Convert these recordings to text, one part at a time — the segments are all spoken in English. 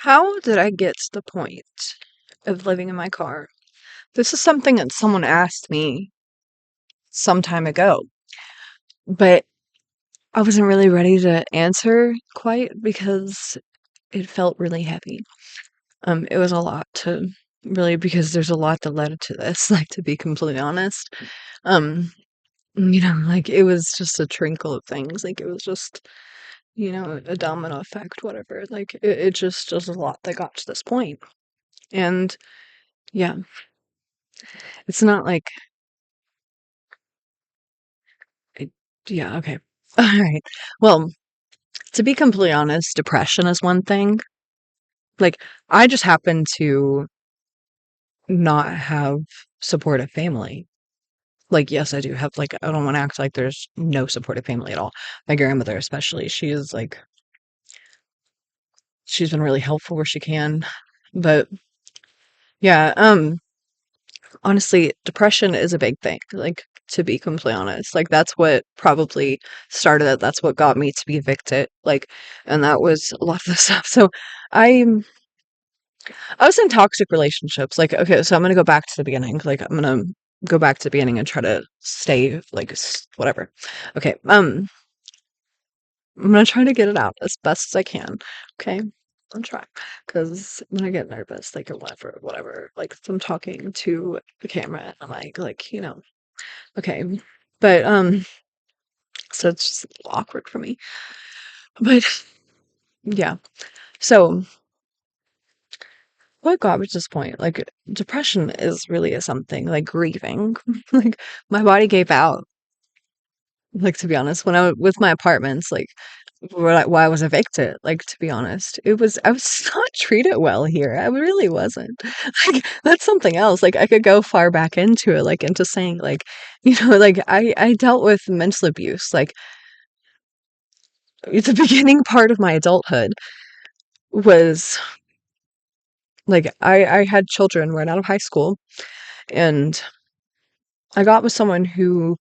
How did I get to the point of living in my car? This is something that someone asked me some time ago, but I wasn't really ready to answer quite because it felt really heavy. It was a lot to really because there's a lot that led to this, like to be completely honest. Um, like it was just a trinkle of things. Like it was just, a domino effect, whatever. Like it just was a lot that got to this point. And yeah, it's not like I yeah, okay. Alright. Well, to be completely honest, depression is one thing. Like, I just happen to not have supportive family. Like, yes, I do have, like, I don't wanna act like there's no supportive family at all. My grandmother especially, she's been really helpful where she can. But, yeah, honestly, depression is a big thing, like, to be completely honest. Like, that's what probably started it, that's what got me to be evicted, like, and that was a lot of the stuff. So, I I was in toxic relationships, like, okay, so I'm gonna go back to the beginning, like, I'm gonna go back to the beginning and try to stay, like, whatever. Okay, I'm gonna try to get it out as best as I can, okay? I'll try, because when I get nervous, like, or whatever, like, if I'm talking to the camera and I'm like, okay, but, so it's just a little awkward for me, but yeah, so what got me to this point, like, depression is really a something, like, grieving, like, my body gave out, like, to be honest, when with my apartments, like, why I was evicted, like, to be honest, I was not treated well here, I really wasn't, like, that's something else, like, I could go far back into it, like, into saying, like, like, I dealt with mental abuse, like, the beginning part of my adulthood was like I had children right out of high school and I got with someone who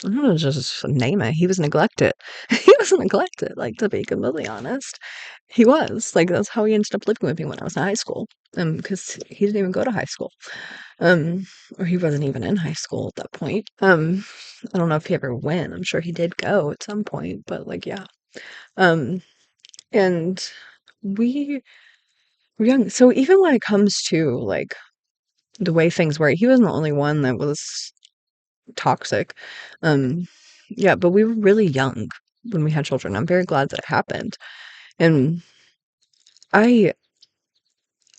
I'm gonna just name it. He was neglected. He was neglected, like to be completely honest. He was. Like that's how he ended up living with me when I was in high school. Because he didn't even go to high school. Um, or he wasn't even in high school at that point. I don't know if he ever went. I'm sure he did go at some point, but like yeah. Um, and we were young. So even when it comes to like the way things were, he wasn't the only one that was toxic. Um, yeah, but we were really young when we had children. I'm very glad that it happened. And I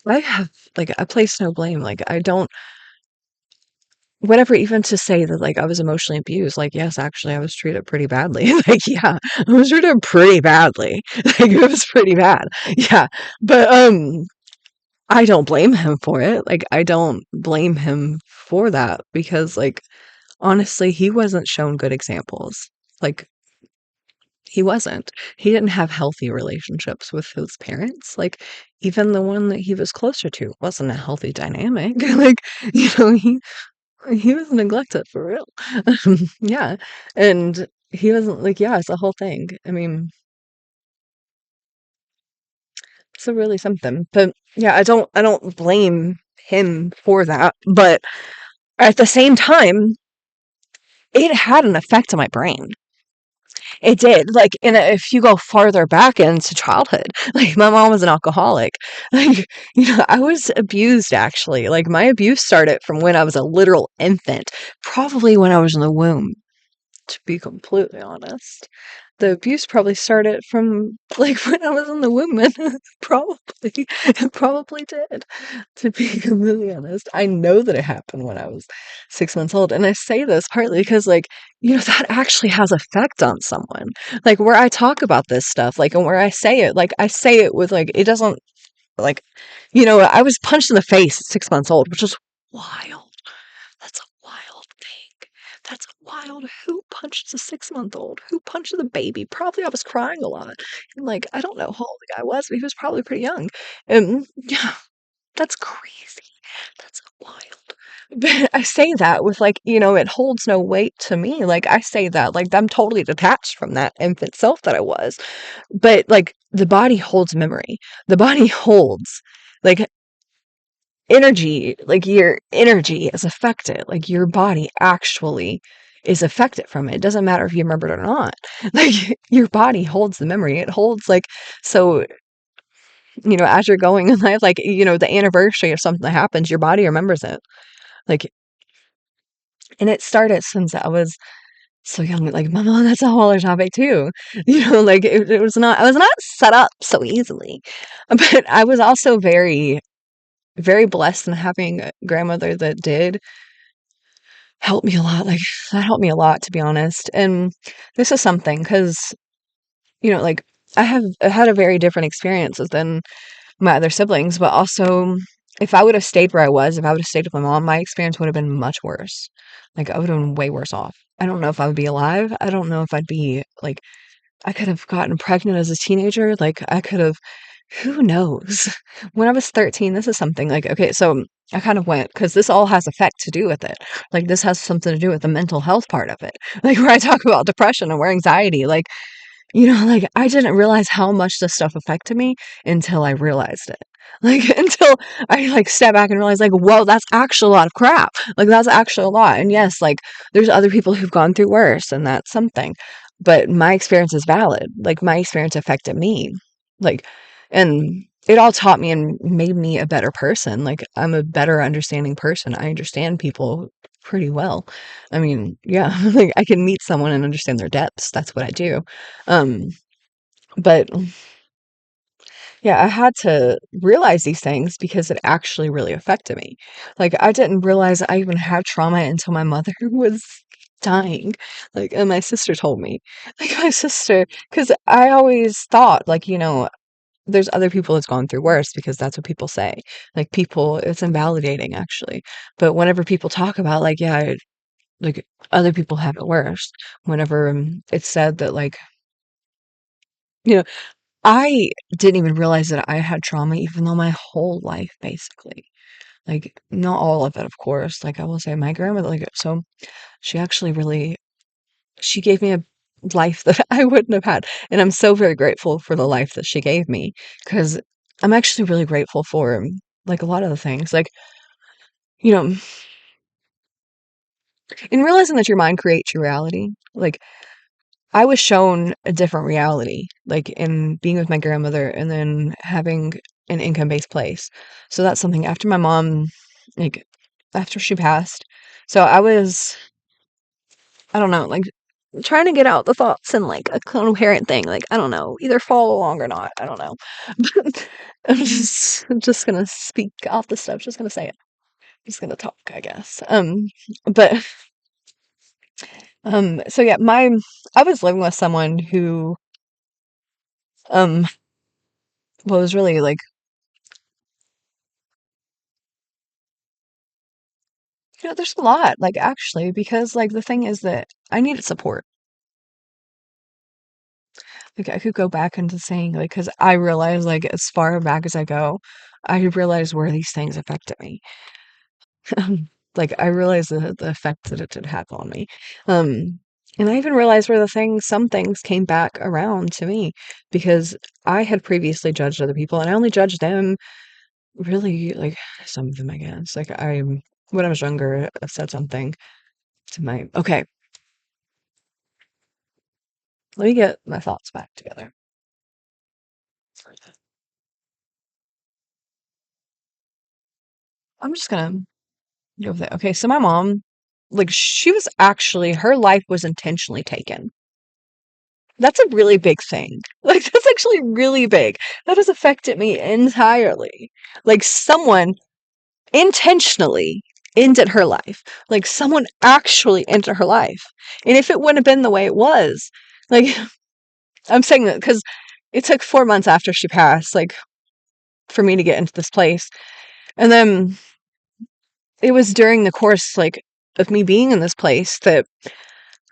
I have like I place no blame. Like I don't whatever even to say that like I was emotionally abused. Like yes, actually I was treated pretty badly. Like yeah, I was treated pretty badly. Like it was pretty bad. Yeah. But I don't blame him for it. Like I don't blame him for that because like honestly, he wasn't shown good examples. Like he wasn't. He didn't have healthy relationships with his parents. Like, even the one that he was closer to wasn't a healthy dynamic. Like, he was neglected for real. Yeah. And he wasn't like, yeah, it's a whole thing. I mean, it's a really something. But yeah, I don't blame him for that. But at the same time, it had an effect on my brain. It did. Like, if you go farther back into childhood, like my mom was an alcoholic. Like, I was abused actually. Like my abuse started from when I was a literal infant, probably when I was in the womb, to be completely honest. The abuse probably started from like when I was in the womb, and probably it probably did. To be completely honest, I know that it happened when I was 6 months old, and I say this partly because, like, that actually has effect on someone. Like where I talk about this stuff, like, and where I say it with like it doesn't like, I was punched in the face at 6 months old, which is wild. That's a wild thing. That's wild. Who punched a 6-month-old? Who punched the baby? Probably I was crying a lot. And, like, I don't know how old the guy was, but he was probably pretty young. Yeah, that's crazy. That's wild. But I say that with like, it holds no weight to me. Like I say that like I'm totally detached from that infant self that I was. But like the body holds memory. The body holds like energy, like your energy is affected. Like your body actually is affected from it. It doesn't matter if you remember it or not. Like your body holds the memory. It holds like so, as you're going in life, like, the anniversary of something that happens, your body remembers it. Like, and it started since I was so young. Like, my mom, that's a whole other topic too. Like it was not, I was not set up so easily. But I was also very, very blessed in having a grandmother that did help me a lot. Like, that helped me a lot, to be honest. And this is something because, like, I had a very different experiences than my other siblings, but also if I would have stayed where I was, if I would have stayed with my mom, my experience would have been much worse. Like I would have been way worse off. I don't know if I would be alive. I don't know if I'd be like I could have gotten pregnant as a teenager. Like I could have who knows? When I was 13, this is something like okay, so I kind of went because this all has effect to do with it. Like this has something to do with the mental health part of it. Like where I talk about depression and where anxiety, like like, I didn't realize how much this stuff affected me until I realized it. Like, until I, like, step back and realize, like, "Whoa, that's actually a lot of crap." Like, that's actually a lot, and yes, like, there's other people who've gone through worse, and that's something, but my experience is valid. Like, my experience affected me. Like, and it all taught me and made me a better person. Like, I'm a better understanding person. I understand people pretty well. I mean, yeah, like, I can meet someone and understand their depths. That's what I do. Um, but yeah, I had to realize these things because it actually really affected me. Like, I didn't realize I even had trauma until my mother was dying. Like, and my sister told me. Like, my sister, because I always thought, like, there's other people that's gone through worse because that's what people say. Like, people, it's invalidating actually. But whenever people talk about, like, yeah, like other people have it worse, whenever it's said that, like, you know, I didn't even realize that I had trauma even though my whole life basically, like, not all of it, of course, like, I will say my grandmother, like, so she actually really she gave me a life that I wouldn't have had, and I'm so very grateful for the life that she gave me because 'cause I'm actually really grateful for, like, a lot of the things, like, you know, in realizing that your mind creates your reality, like, I was shown a different reality, like, in being with my grandmother and then having an income-based place. So that's something after my mom, like, after she passed. So I don't know, like, trying to get out the thoughts and, like, a coherent thing, like, I don't know, either follow along or not, I don't know. I'm just gonna speak off the stuff, just gonna say it. Just gonna talk, I guess. But, so yeah, I was living with someone who, um, was really, like, there's a lot, like, actually, because, like, the thing is that I needed support. Like, I could go back into saying, like, because I realized, like, as far back as I go, I realized where these things affected me. Like, I realized the effect that it did have on me. Um, and I even realized where some things came back around to me because I had previously judged other people, and I only judged them really, like, some of them, I guess. Like, when I was younger, I said something to my okay, let me get my thoughts back together. I'm just gonna go with it. Okay, so my mom, like, she was actually her life was intentionally taken. That's a really big thing. Like, that's actually really big. That has affected me entirely. Like, someone intentionally ended her life. Like, someone actually ended her life. And if it wouldn't have been the way it was, like, I'm saying that because it took 4 months after she passed, like, for me to get into this place. And then it was during the course, like, of me being in this place that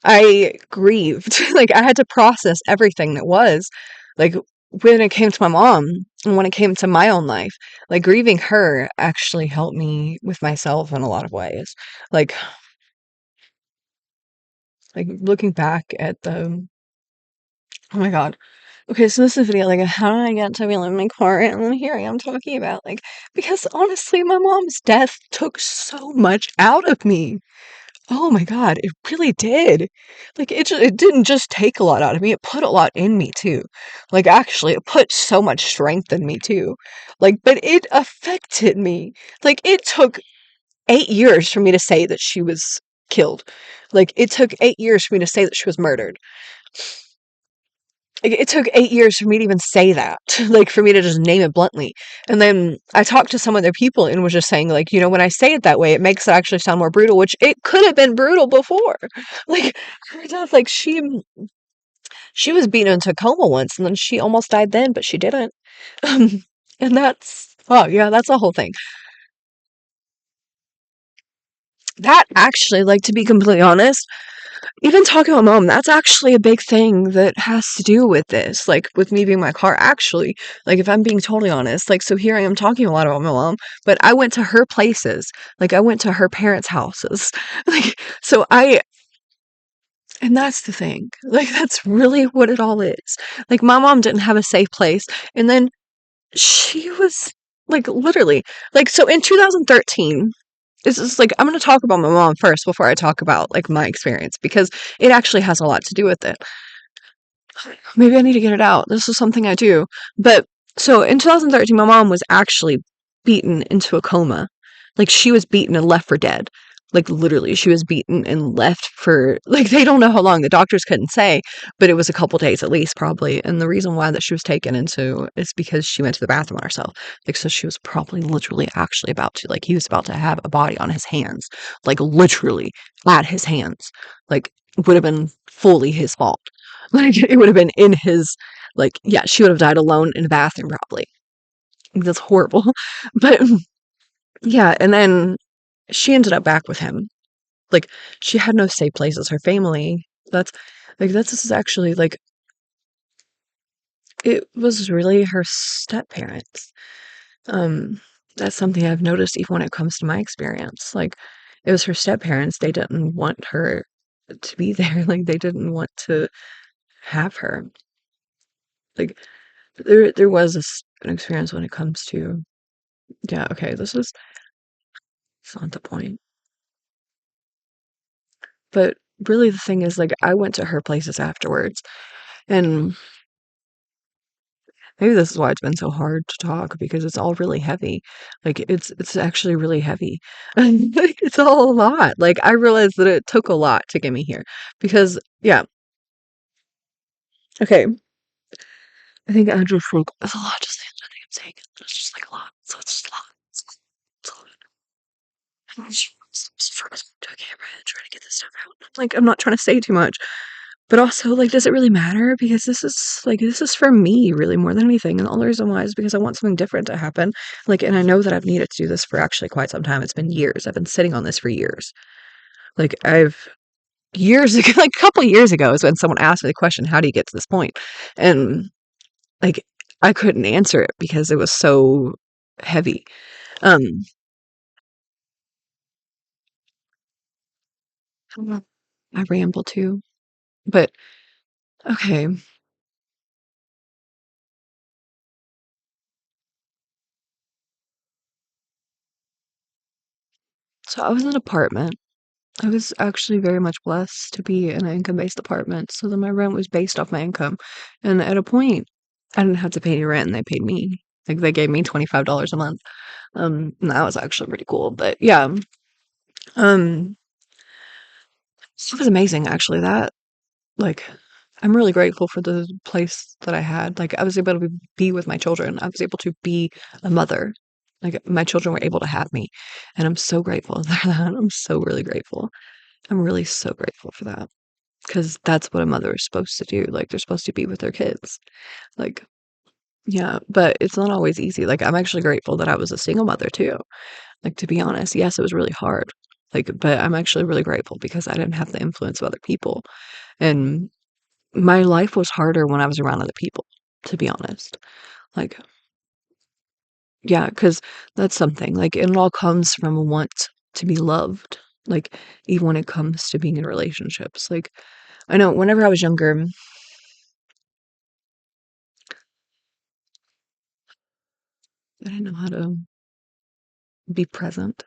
I grieved. Like, I had to process everything that was. Like, when it came to my mom, And when it came to my own life, like grieving her actually helped me with myself in a lot of ways. Like like looking back at the oh my god. Okay, so this is a video like how did I get to be living in my car and then here I am talking about like because honestly my mom's death took so much out of me. Oh my god, it really did. Like it didn't just take a lot out of me, it put a lot in me too. Like actually it put so much strength in me too. Like but it affected me. Like it took 8 years for me to say that she was killed. Like it took 8 years for me to say that she was murdered. Like, it took 8 years for me to even say that, like, for me to just name it bluntly. And then I talked to some other people and was just saying, like, when I say it that way, it makes it actually sound more brutal, which it could have been brutal before. Like, her death, like, she was beaten into a coma once, and then she almost died then, but she didn't. Um, and that's oh, yeah, that's the whole thing. That actually, like, to be completely honest, even talking about mom, that's actually a big thing that has to do with this, like, with me being my car, actually. Like, if I'm being totally honest, like, so here I am talking a lot about my mom, but I went to her places. Like, I went to her parents' houses. Like, so and that's the thing. Like, that's really what it all is. Like, my mom didn't have a safe place, and then she was, like, literally, like, so in 2013, this is like, I'm going to talk about my mom first before I talk about, like, my experience, because it actually has a lot to do with it. Maybe I need to get it out. This is something I do. But so in 2013, my mom was actually beaten into a coma. Like she was beaten and left for dead. Like literally, she was beaten and left for like they don't know how long. The doctors couldn't say, but it was a couple days at least, probably. And the reason why that she was taken into is because she went to the bathroom on herself. Like so, she was probably literally actually about to like he was about to have a body on his hands, like literally at his hands. Like would have been fully his fault. Like it would have been in his like yeah, she would have died alone in a bathroom probably. That's horrible. But yeah, and then she ended up back with him. Like she had no safe places. Her family, that's that's this is actually like it was really her step parents. Um that's something I've noticed even when it comes to my experience. Like it was her step parents. They didn't want her to be there. Like they didn't want to have her. Like there was an experience when it comes to yeah, okay, this is it's not the point. But really the thing is like I went to her places afterwards and maybe this is why it's been so hard to talk because it's all really heavy. Like it's actually really heavy. And like, it's all a lot. Like I realized that it took a lot to get me here because yeah, okay. I think I just like it's a lot to say. I think I'm saying it's just like a lot. So it's just a lot. It's a lot. I'm just focused on the camera and trying to get this stuff out. Like I'm not trying to say too much. But also, like, does it really matter? Because this is for me really more than anything. And the only reason why is because I want something different to happen. Like, and I know that I've needed to do this for actually quite some time. It's been years. I've been sitting on this for years. Like, I've years ago, like a couple of years ago is when someone asked me the question, how do you get to this point? And like, I couldn't answer it because it was so heavy. Um, I ramble too, but okay. So I was in an apartment. I was actually very much blessed to be in an income-based apartment, so then my rent was based off my income, and at a point, I didn't have to pay any rent, and they paid me. Like, they gave me $25 a month. And that was actually pretty cool, but yeah, um, it was amazing, actually, that like, I'm really grateful for the place that I had, like, I was able to be with my children, I was able to be a mother, like, my children were able to have me, and I'm so grateful for that, I'm so really grateful. I'm really so grateful for that. 'Cause that's what a mother is supposed to do, like, they're supposed to be with their kids, like yeah, but it's not always easy, like, I'm actually grateful that I was a single mother too, like, to be honest, yes, it was really hard, like, but I'm actually really grateful because I didn't have the influence of other people, and my life was harder when I was around other people, to be honest, like Yeah, because that's something, like, it all comes from a want to be loved, like, even when it comes to being in relationships, like, I know whenever I was younger, I didn't know how to be present.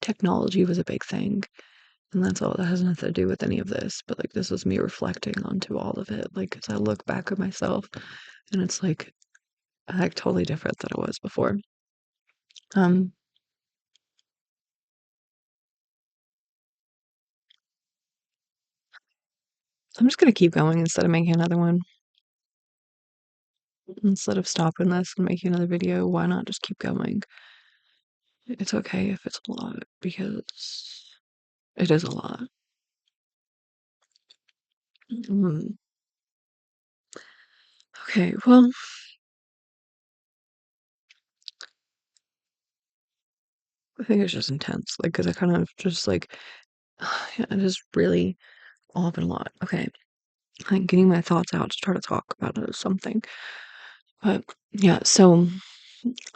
Technology was a big thing, and that's all that has nothing to do with any of this, but, like, this was me reflecting onto all of it, like, as I look back at myself, and it's, like, totally different than it was before. Um, I'm just gonna keep going instead of making another one. Instead of stopping this and making another video, why not just keep going? It's okay if it's a lot because it is a lot. Mm. Okay, well, I think it's just intense, like, because I kind of just like, yeah, it is really all been a lot. Okay, like getting my thoughts out to try to talk about it is something. But yeah, so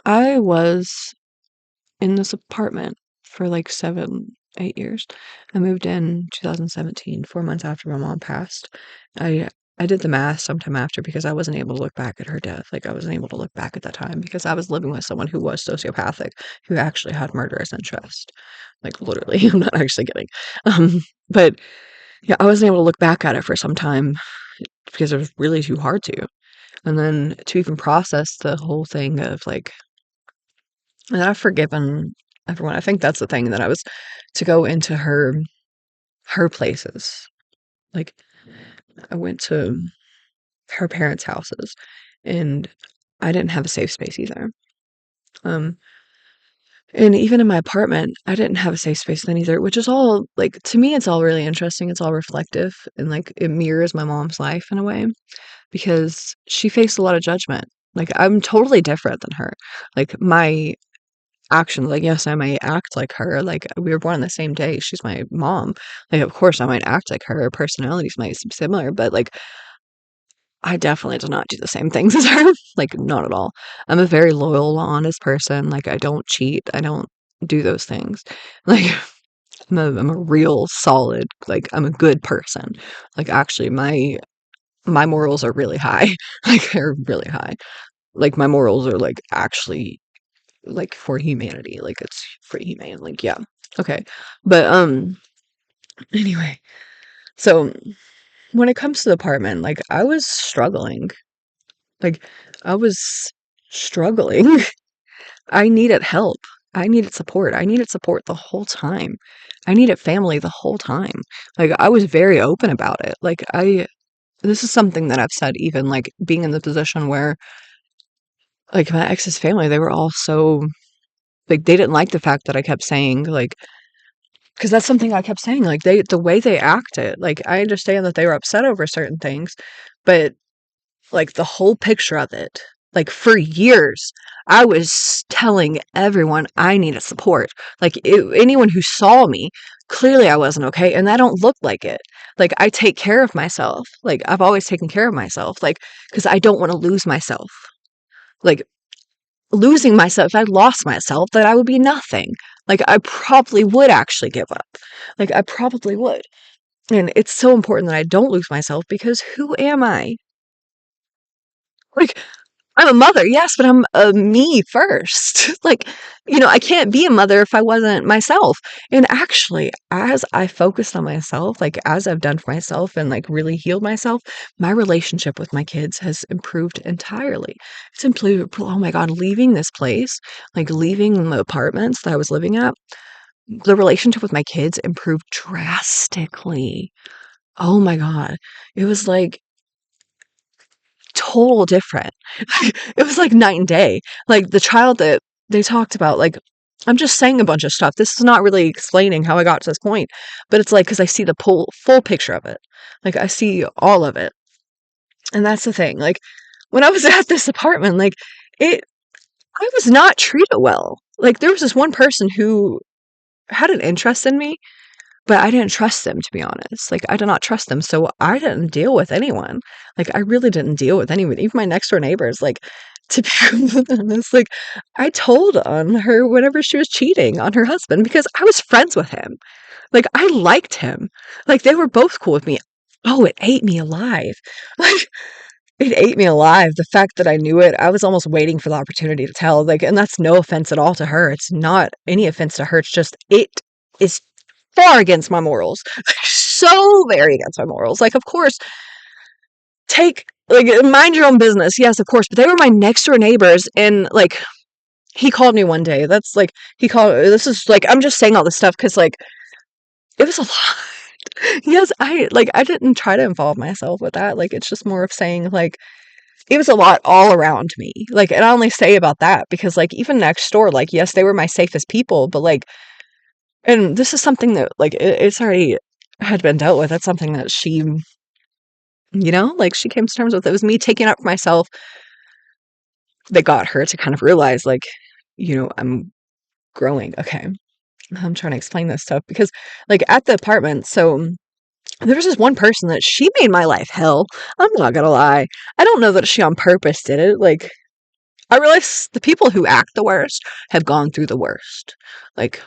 I was in this apartment for like 7, 8 years. I moved in 2017, 4 months after my mom passed. I I did the math sometime after because I wasn't able to look back at her death. Like I wasn't able to look back at that time because I was living with someone who was sociopathic, who actually had murderous interest. Like literally, I'm not actually kidding. But yeah, I wasn't able to look back at it for some time because it was really too hard to. And then to even process the whole thing of like, and I've forgiven everyone. I think that's the thing that I was to go into her places. Like I went to her parents' houses and I didn't have a safe space either. Um and even in my apartment, I didn't have a safe space then either, which is all like to me it's all really interesting. It's all reflective and like it mirrors my mom's life in a way because she faced a lot of judgment. Like I'm totally different than her. Like my actions, like, yes, I might act like her, like, we were born on the same day, she's my mom, like, of course, I might act like her personalities might be similar, but, like, I definitely do not do the same things as her, like, not at all. I'm a very loyal, honest person, like, I don't cheat, I don't do those things, like, I'm a real solid, like, I'm a good person, like, actually, my morals are really high, like, they're really high, like, my morals are, like, actually like for humanity, like it's pretty humane, like yeah. Okay. But anyway, so when it comes to the apartment, like I was struggling. Like I was struggling. I needed help. I needed support. I needed support the whole time. I needed family the whole time. Like I was very open about it. Like I this is something that I've said even like being in the position where like my ex's family, they were all so like they didn't like the fact that I kept saying like 'cause that's something I kept saying, like, the way they acted, like, I understand that they were upset over certain things, but, like, the whole picture of it, like, for years, I was telling everyone I needed support. Like, anyone who saw me, clearly I wasn't okay, and I don't look like it. Like, I take care of myself. Like, I've always taken care of myself, like, because I don't wanna lose myself. Like, losing myself if I lost myself, then I would be nothing. Like, I probably would actually give up. Like, I probably would. And it's so important that I don't lose myself because who am I? Like, I'm a mother, yes, but I'm a me first. Like, I can't be a mother if I wasn't myself. And actually, as I focused on myself, like as I've done for myself and like really healed myself, my relationship with my kids has improved entirely. It's improved. Oh my God, leaving this place, like leaving the apartments that I was living at, the relationship with my kids improved drastically. Oh my God. It was like total different. It was like night and day. Like the child that they talked about, like I'm just saying a bunch of stuff. This is not really explaining how I got to this point, but it's like because I see the full picture of it. Like I see all of it. And that's the thing. Like when I was at this apartment, like it I was not treated well. Like there was this one person who had an interest in me, but I didn't trust them, to be honest. Like, I did not trust them, so I didn't deal with anyone. Like, I really didn't deal with anyone. Even my next door neighbors, like, to be completely honest, like, I told on her whenever she was cheating on her husband because I was friends with him. Like, I liked him. Like, they were both cool with me. Oh, it ate me alive. Like, it ate me alive. The fact that I knew it, I was almost waiting for the opportunity to tell. Like, and that's no offense at all to her. It's not any offense to her. It's just, it is far against my morals. So very against my morals. Like, of course, mind your own business. Yes, of course. But they were my next door neighbors. And, like, he called me one day. That's like, this is like, I'm just saying all this stuff because, like, it was a lot. Yes, I didn't try to involve myself with that. Like, it's just more of saying, like, it was a lot all around me. Like, and I only say about that because, like, even next door, like, yes, they were my safest people, but, like, and this is something that, like, it's already had been dealt with. That's something that she, like, she came to terms with. It was me taking up for myself that got her to kind of realize, like, I'm growing. Okay. I'm trying to explain this stuff because, like, at the apartment, so there was this one person that she made my life hell. I'm not gonna lie. I don't know that she on purpose did it. Like, I realize the people who act the worst have gone through the worst. Like,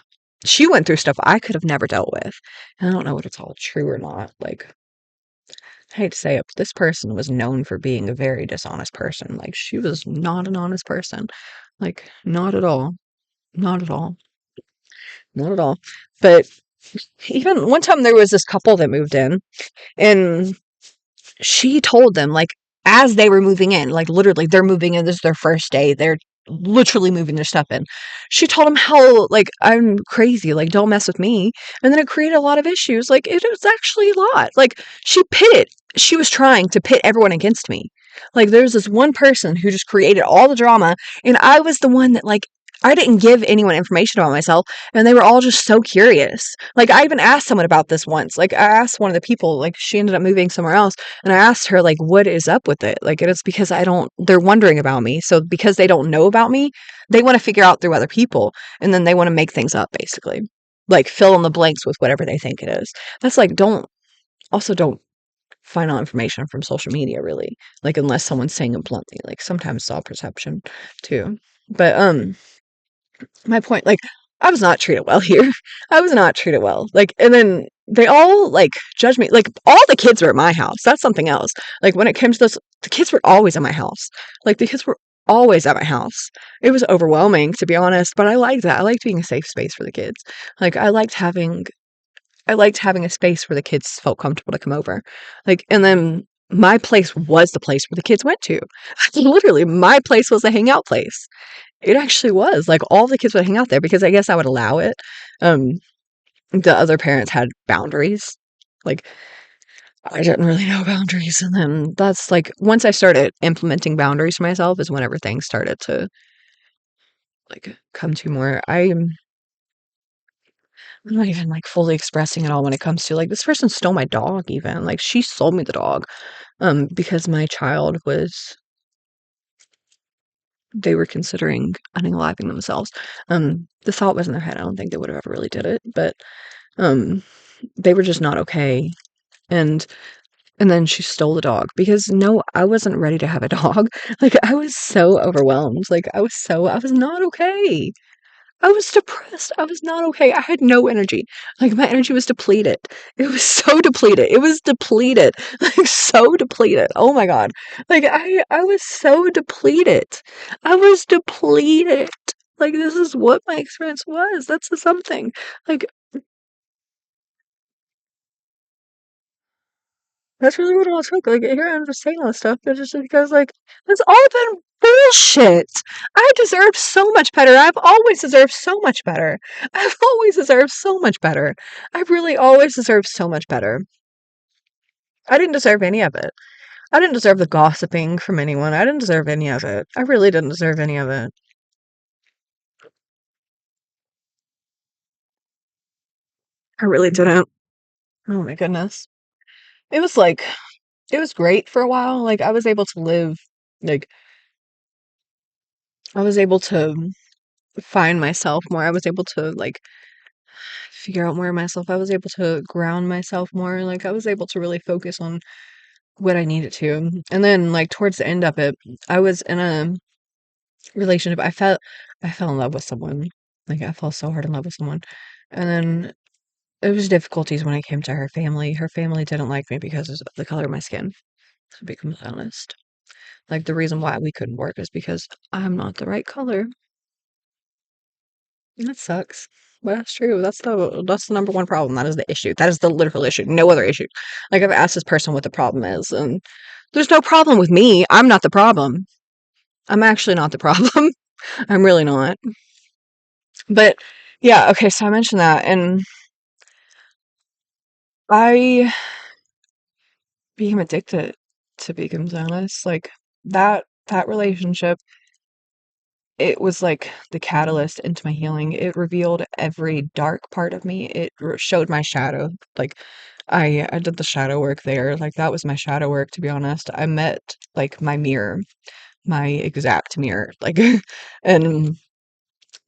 she went through stuff I could have never dealt with. And I don't know what it's all true or not. Like, I hate to say it, but this person was known for being a very dishonest person. Like, she was not an honest person. Like, not at all. Not at all. Not at all. But even one time there was this couple that moved in, and she told them, like, as they were moving in, like, literally, they're moving in, this is their first day, they're literally moving their stuff in. She told them how, like, I'm crazy, like, don't mess with me. And then it created a lot of issues. Like, it was actually a lot. Like, she was trying to pit everyone against me. Like, there's this one person who just created all the drama, and I was the one that, like, I didn't give anyone information about myself, and they were all just so curious. Like, I even asked someone about this once. Like, I asked one of the people, like, she ended up moving somewhere else, and I asked her, like, what is up with it? Like, and it's because they're wondering about me. So because they don't know about me, they want to figure out through other people, and then they want to make things up, basically. Like, fill in the blanks with whatever they think it is. That's like, don't find out information from social media, really. Like, unless someone's saying it bluntly. Like, sometimes it's all perception, too. But, my point, like, I was not treated well here. I was not treated well. Like, and then they all, like, judged me. Like, all the kids were at my house. That's something else. Like, when it came to this, the kids were always at my house. Like, the kids were always at my house. It was overwhelming, to be honest, but I liked that. I liked being a safe space for the kids. Like, I liked having a space where the kids felt comfortable to come over. Like, and then my place was the place where the kids went to. Literally, my place was a hangout place. It actually was. Like, all the kids would hang out there because I guess I would allow it. Um, the other parents had boundaries. Like, I didn't really know boundaries. And then that's like, once I started implementing boundaries for myself is when everything started to, like, come to more. I'm not even, like, fully expressing it all when it comes to, like, this person stole my dog even. Like, she sold me the dog, because my child was they were considering unaliving themselves. The thought was in their head. I don't think they would have ever really did it, but, um, they were just not okay. And and then she stole the dog because, no, I wasn't ready to have a dog. Like, I was so overwhelmed. Like, I was not okay. I was depressed. I was not okay. I had no energy. Like, my energy was depleted. It was so depleted. It was depleted. Like, so depleted. Oh my god. Like, I was so depleted. I was depleted. Like, this is what my experience was. That's the something. Like, that's really what it all took. Like, here I'm just saying all this stuff, but just because, like, it's all been bullshit. I deserved so much better. I've always deserved so much better. I've always deserved so much better. I've really always deserved so much better. I didn't deserve any of it. I didn't deserve the gossiping from anyone. I didn't deserve any of it. I really didn't deserve any of it. I really didn't. Oh my goodness. It was like, it was great for a while. Like, I was able to live, like, I was able to find myself more. I was able to, like, figure out more of myself. I was able to ground myself more. Like, I was able to really focus on what I needed to. And then, like, towards the end of it, I was in a relationship. I fell in love with someone. Like I fell so hard in love with someone. And then there was difficulties when it came to her family. Her family didn't like me because of the color of my skin, to be completely honest. Like the reason why we couldn't work is because I'm not the right color. And that sucks. But that's true. That's the number one problem. That is the issue. That is the literal issue. No other issue. Like I've asked this person what the problem is, and there's no problem with me. I'm not the problem. I'm actually not the problem. I'm really not. But yeah, okay, so I mentioned that and I became addicted to be honest. Like that relationship, it was like the catalyst into my healing. It revealed every dark part of me. It showed my shadow. Like I did the shadow work there. Like that was my shadow work, to be honest. I met like my mirror, my exact mirror. Like and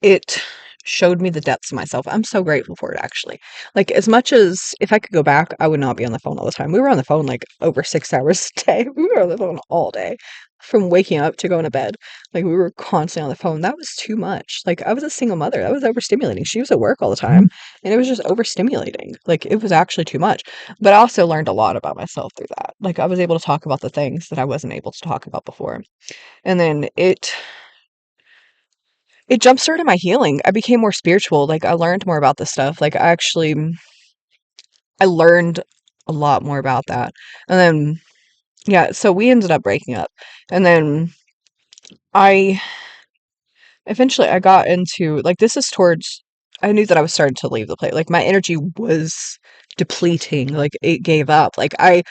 it showed me the depths of myself. I'm so grateful for it, actually. Like, as much as if I could go back, I would not be on the phone all the time. We were on the phone like over 6 hours a day. We were on the phone all day from waking up to going to bed. Like, we were constantly on the phone. That was too much. Like, I was a single mother. That was overstimulating. She was at work all the time, and it was just overstimulating. Like, it was actually too much. But I also learned a lot about myself through that. Like, I was able to talk about the things that I wasn't able to talk about before. And then it jump started my healing. I became more spiritual. Like I learned more about this stuff. Like I learned a lot more about that. And then yeah, so we ended up breaking up. And then I eventually I got into like this is towards I knew that I was starting to leave the place. Like my energy was depleting. Like it gave up. Like I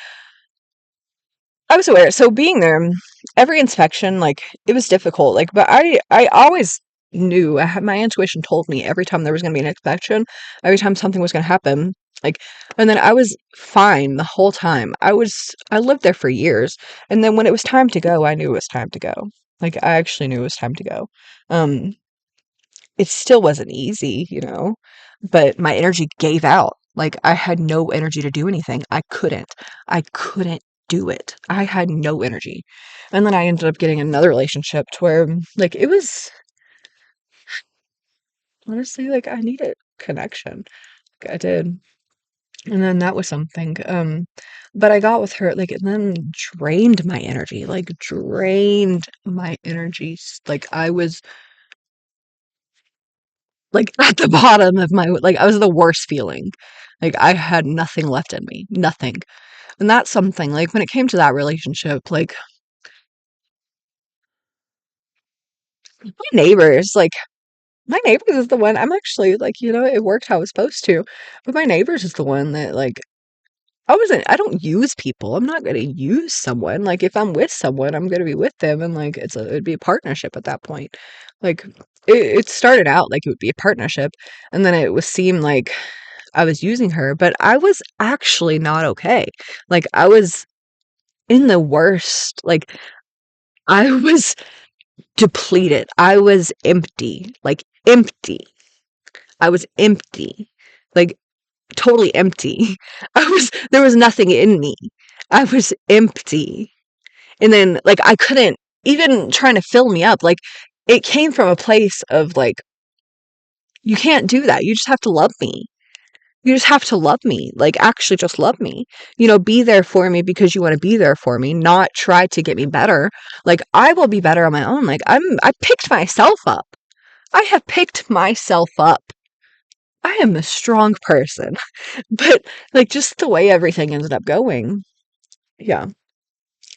was aware. So being there, every inspection, like it was difficult. Like, but I always knew. I had my intuition told me every time there was going to be an inspection, every time something was going to happen. Like, and then I was fine the whole time. I lived there for years, and then when it was time to go, I knew it was time to go. Like, I actually knew it was time to go. Um, it still wasn't easy, but my energy gave out. Like I had no energy to do anything. I couldn't do it. I had no energy. And then I ended up getting another relationship to where like it was honestly like I needed connection. Like, I did. And then that was something. But I got with her like and then drained my energy. Like drained my energy. Like I was like at the bottom of my like I was the worst feeling. Like I had nothing left in me. Nothing. And that's something like when it came to that relationship, like my neighbors, like my neighbors is the one I'm actually like, it worked how it was supposed to. But my neighbors is the one that like I don't use people. I'm not gonna use someone. Like if I'm with someone, I'm gonna be with them and like it'd be a partnership at that point. Like it started out like it would be a partnership and then it was seemed like I was using her, but I was actually not okay. Like I was in the worst. Like I was depleted. I was empty. Like empty. I was empty. Like totally empty. There was nothing in me. I was empty. And then like I couldn't even trying to fill me up. Like it came from a place of like you can't do that. You just have to love me. You just have to love me. Like, actually, just love me. Be there for me because you want to be there for me, not try to get me better. Like, I will be better on my own. Like, I picked myself up. I have picked myself up. I am a strong person. But, like, just the way everything ended up going. Yeah.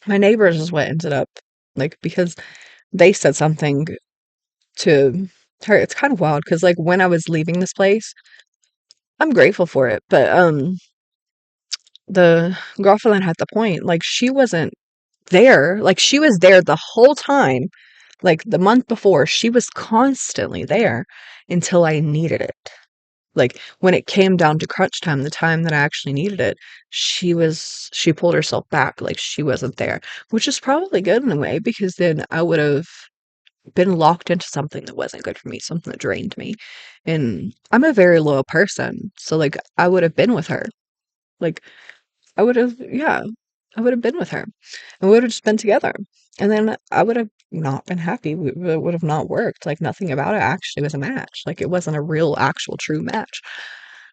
My neighbors is what ended up, like, because they said something to her. It's kind of wild because, like, when I was leaving this place, I'm grateful for it. But, the girlfriend at the point, like she wasn't there. Like she was there the whole time. Like the month before, she was constantly there until I needed it. Like when it came down to crunch time, the time that I actually needed it, she pulled herself back. Like she wasn't there, which is probably good in a way because then I would have been locked into something that wasn't good for me, something that drained me. And I'm a very loyal person. So like I would have been with her. Like I would have, yeah, I would have been with her and we would have just been together. And then I would have not been happy. It would have not worked. Like nothing about it actually was a match. Like it wasn't a real, actual, true match.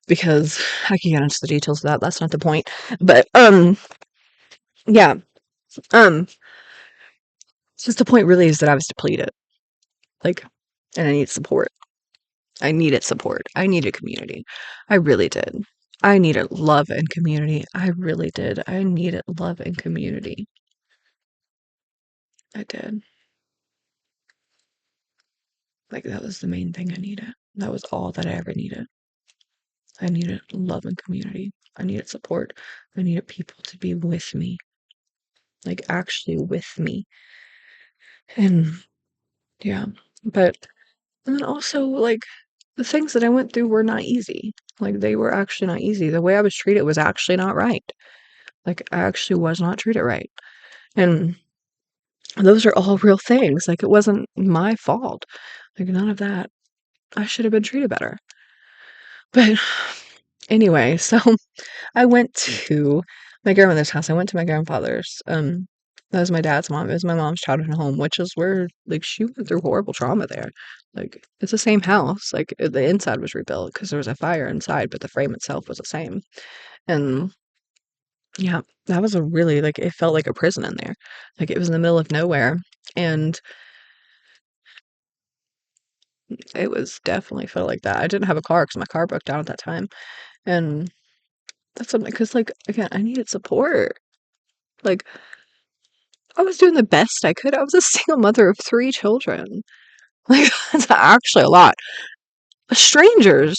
Because I can get into the details of that. That's not the point. But yeah. Um, just the point really is that I was depleted. Like, and I need support. I needed support. I needed community. I really did. I needed love and community. I really did. I needed love and community. I did. Like, that was the main thing I needed. That was all that I ever needed. I needed love and community. I needed support. I needed people to be with me. Like, actually with me. And yeah. But, and then also, like, the things that I went through were not easy. Like, they were actually not easy. The way I was treated was actually not right. Like, I actually was not treated right. And those are all real things. Like, it wasn't my fault. Like, none of that. I should have been treated better. But anyway, so I went to my grandmother's house. I went to my grandfather's. That was my dad's mom. It was my mom's childhood home, which is where, like, she went through horrible trauma there. Like, it's the same house. Like, the inside was rebuilt because there was a fire inside, but the frame itself was the same. And yeah, that was a really, like, it felt like a prison in there. Like, it was in the middle of nowhere. And it was definitely felt like that. I didn't have a car because my car broke down at that time. And that's something, because, like, again, I needed support. Like, I was doing the best I could. I was a single mother of 3 children. Like, that's actually a lot. Strangers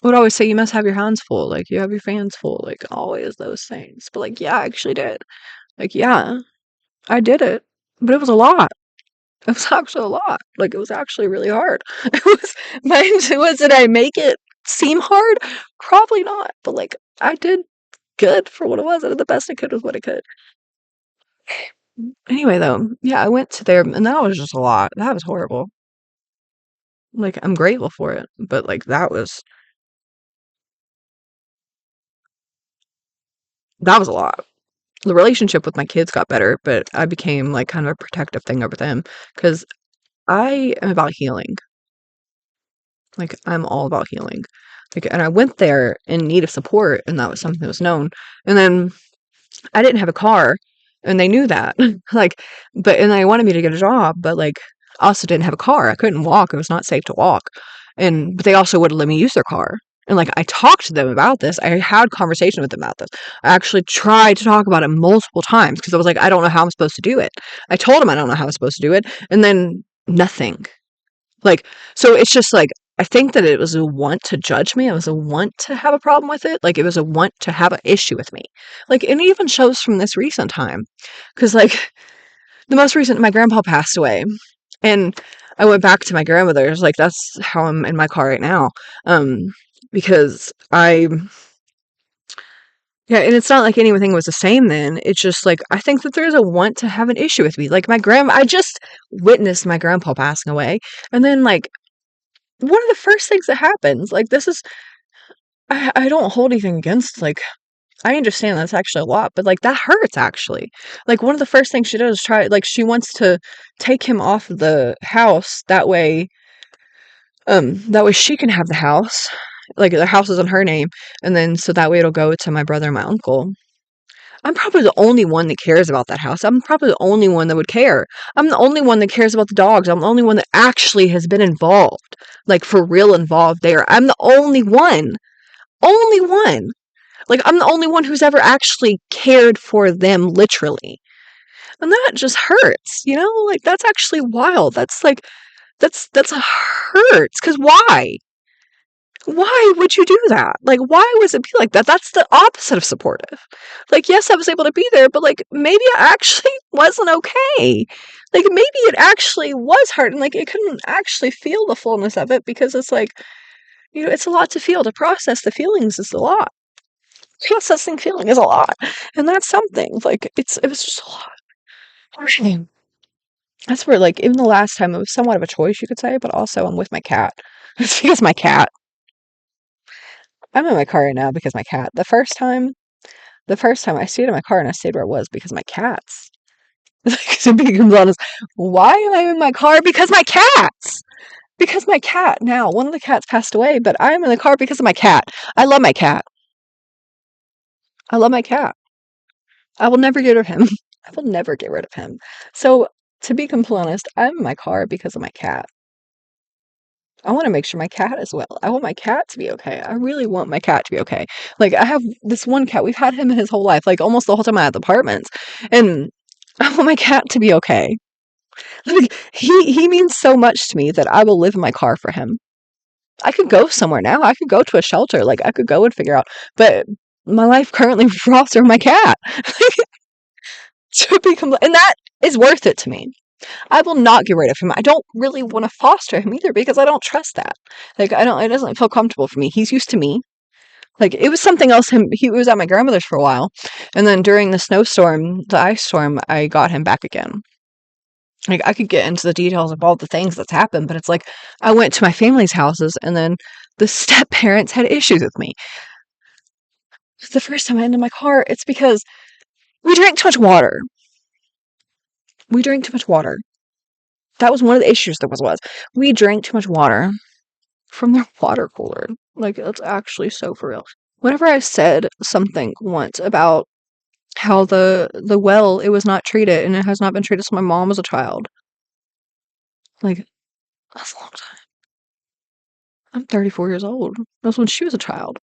would always say, "You must have your hands full." Like, "You have your fans full." Like, always those things. But, like, yeah, I actually did. Like, yeah, I did it. But it was a lot. It was actually a lot. Like, it was actually really hard. It was, did I make it seem hard? Probably not. But, like, I did good for what it was. I did the best I could with what I could. Anyway, though, yeah, I went to there, and that was just a lot. That was horrible. Like, I'm grateful for it, but, like, that was a lot. The relationship with my kids got better, but I became, like, kind of a protective thing over them because I am about healing. Like, I'm all about healing. Like, and I went there in need of support, and that was something that was known. And then I didn't have a car, and they knew that. Like, and they wanted me to get a job, but, like, I also didn't have a car. I couldn't walk. It was not safe to walk. But they also wouldn't let me use their car. And, like, I talked to them about this. I had conversation with them about this. I actually tried to talk about it multiple times because I was like, I don't know how I'm supposed to do it. I told them I don't know how I'm supposed to do it, and then nothing. Like, so it's just like, I think that it was a want to judge me. It was a want to have a problem with it. Like, it was a want to have an issue with me. Like, and it even shows from this recent time. Because, like, the most recent, my grandpa passed away. And I went back to my grandmother's. Like, that's how I'm in my car right now. Because yeah, and it's not like anything was the same then. It's just like, I think that there's a want to have an issue with me. Like, I just witnessed my grandpa passing away. And then, like, one of the first things that happens, like, this is, I don't hold anything against, like, I understand that's actually a lot, but, like, that hurts actually. Like, one of the first things she does is like, she wants to take him off of the house. That way she can have the house. Like, the house is in her name. And then, so that way it'll go to my brother and my uncle. I'm probably the only one that cares about that house. I'm probably the only one that would care. I'm the only one that cares about the dogs. I'm the only one that actually has been involved. Like, for real involved there. I'm the only one. Only one. Like, I'm the only one who's ever actually cared for them, literally. And that just hurts, you know? Like, that's actually wild. That's like, that's hurts. Because why? Why would you do that? Like, why would it be like that? That's the opposite of supportive. Like, yes, I was able to be there, but, like, maybe I actually wasn't okay. Like, maybe it actually was hard, and, like, it couldn't actually feel the fullness of it because it's like, it's a lot to feel. To process the feelings is a lot. Processing feeling is a lot, and that's something. Like, it was just a lot. Okay. That's where, like, even the last time it was somewhat of a choice, you could say, but also I'm with my cat. It's because my cat. I'm in my car right now because my cat. The first time I stayed in my car and I stayed where I was because my cats. To be completely honest, why am I in my car? Because my cats! Because my cat now, one of the cats passed away, but I'm in the car because of my cat. I love my cat. I love my cat. I will never get rid of him. I will never get rid of him. So, to be completely honest, I'm in my car because of my cat. I want to make sure my cat is well. I want my cat to be okay. I really want my cat to be okay. Like, I have this one cat. We've had him his whole life, like almost the whole time I had the apartments. And I want my cat to be okay. Like, he means so much to me that I will live in my car for him. I could go somewhere now. I could go to a shelter. Like, I could go and figure out. But my life currently revolves around my cat. To become, and that is worth it to me. I will not get rid of him. I don't really want to foster him either because I don't trust that. Like, I don't. It doesn't feel comfortable for me. He's used to me. Like, it was something else. He was at my grandmother's for a while, and then during the snowstorm, the ice storm, I got him back again. Like, I could get into the details of all the things that's happened, but it's like I went to my family's houses, and then the step parents had issues with me. The first time I ended my car, it's because we drank too much water. We drank too much water. That was one of the issues there was. We drank too much water from their water cooler. Like, it's actually so for real. Whenever I said something once about how the well, it was not treated and it has not been treated since my mom was a child. Like, that's a long time. I'm 34 years old. That's when she was a child.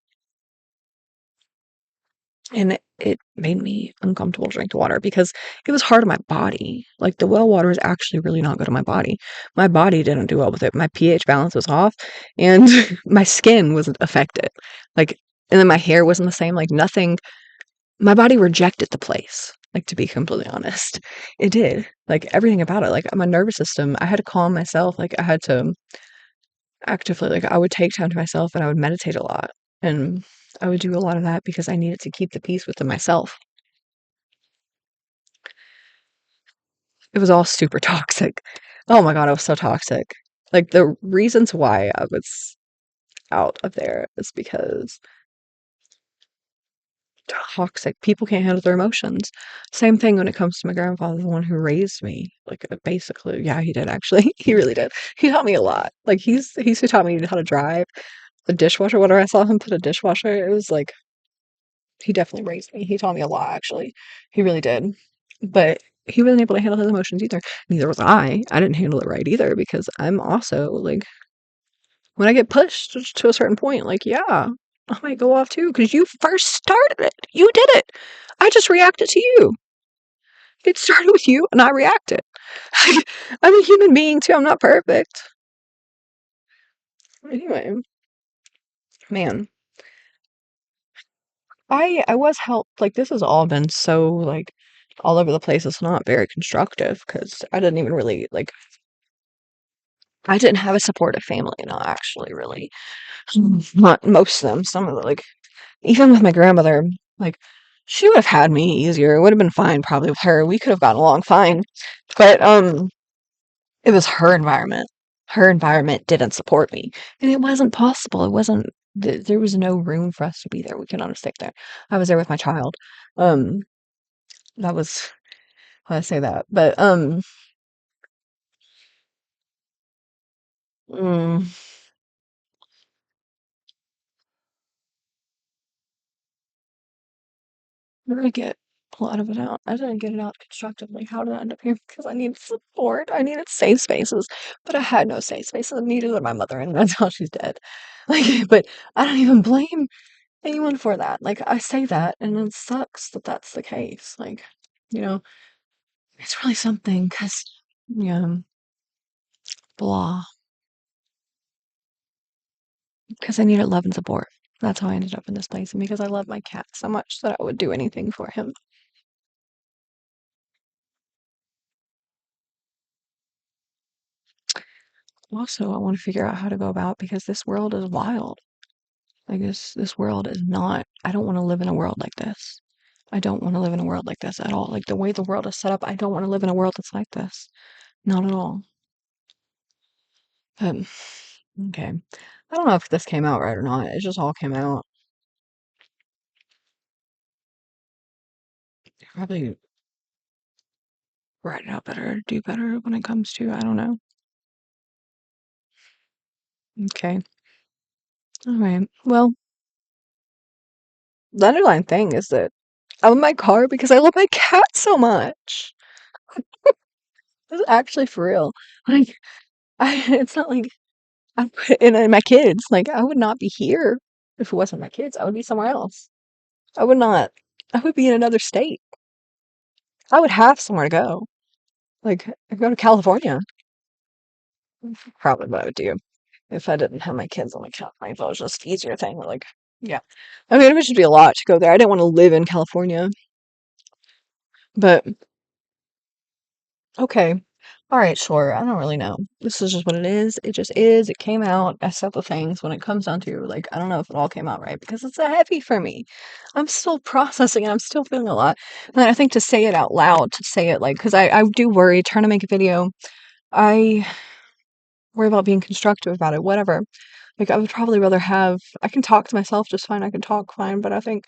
And it made me uncomfortable to drink the water because it was hard on my body. Like, the well water is actually really not good on my body. My body didn't do well with it. My pH balance was off, and my skin was affected. Like, and then my hair wasn't the same. Like, nothing. My body rejected the place. Like, to be completely honest, it did. Like, everything about it. Like, my nervous system, I had to calm myself. Like, I had to actively, like, I would take time to myself and I would meditate a lot. And I would do a lot of that because I needed to keep the peace within myself. It was all super toxic. Oh my god, it was so toxic. Like, the reasons why I was out of there is because toxic people can't handle their emotions. Same thing when it comes to my grandfather, the one who raised me. Like, basically, yeah, he did actually. He really did. He taught me a lot. Like, he's who taught me how to drive. The dishwasher, whenever I saw him put a dishwasher, it was like he definitely raised me. He taught me a lot, actually. He really did. But he wasn't able to handle his emotions either. Neither was I. I didn't handle it right either because I'm also like, when I get pushed to a certain point, like, yeah, I might go off too because you first started it. You did it. I just reacted to you. It started with you and I reacted. I'm a human being too. I'm not perfect. Anyway, man, I was helped. Like, this has all been so, like, all over the place. It's not very constructive because I didn't even really, like, I didn't have a supportive family, not actually really. Not most of them. Some of the, like, even with my grandmother, like, she would have had me easier. It would have been fine probably with her. We could have gotten along fine. But it was her environment. Her environment didn't support me. And it wasn't possible. It wasn't there was no room for us to be there. We could not stay there. I was there with my child. Um that was why I say that. But mm, where did I get a lot of it out? I didn't get it out constructively. How did I end up here? Because I needed support. I needed safe spaces. But I had no safe spaces. Neither did my mother, and that's how she's dead. Like, but I don't even blame anyone for that. Like, I say that, and it sucks that that's the case. Like, you know, it's really something because, yeah, blah. Because I needed love and support. That's how I ended up in this place, and because I love my cat so much that I would do anything for him. Also, I want to figure out how to go about because this world is wild. Like, this world is not. I don't want to live in a world like this. I don't want to live in a world like this at all. Like, the way the world is set up, I don't want to live in a world that's like this. Not at all. But okay. I don't know if this came out right or not. It just all came out. Probably write it out better, do better when it comes to, I don't know. Okay. All right. Well, the underlying thing is that I love my car because I love my cat so much. It's actually for real. Like, it's not like I put it in my kids. Like, I would not be here if it wasn't my kids. I would be somewhere else. I would not. I would be in another state. I would have somewhere to go. Like, I'd go to California. Probably what I would do if I didn't have my kids on my account. Like, if it was just easier thing. Like, yeah. I mean, it would just be a lot to go there. I didn't want to live in California, but okay. All right, sure. I don't really know. This is just what it is. It just is. It came out. I said the things when it comes down to like I don't know if it all came out right because it's a heavy for me. I'm still processing and I'm still feeling a lot. And I think to say it out loud, to say it like because I do worry trying to make a video. I worry about being constructive about it, whatever. Like I would probably rather have I can talk to myself just fine, I can talk fine, but I think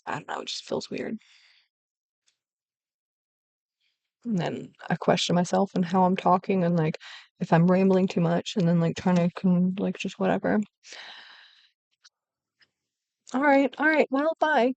I don't know, it just feels weird. And then I question myself and how I'm talking and like if I'm rambling too much and then like trying to like just whatever. All right, well, bye.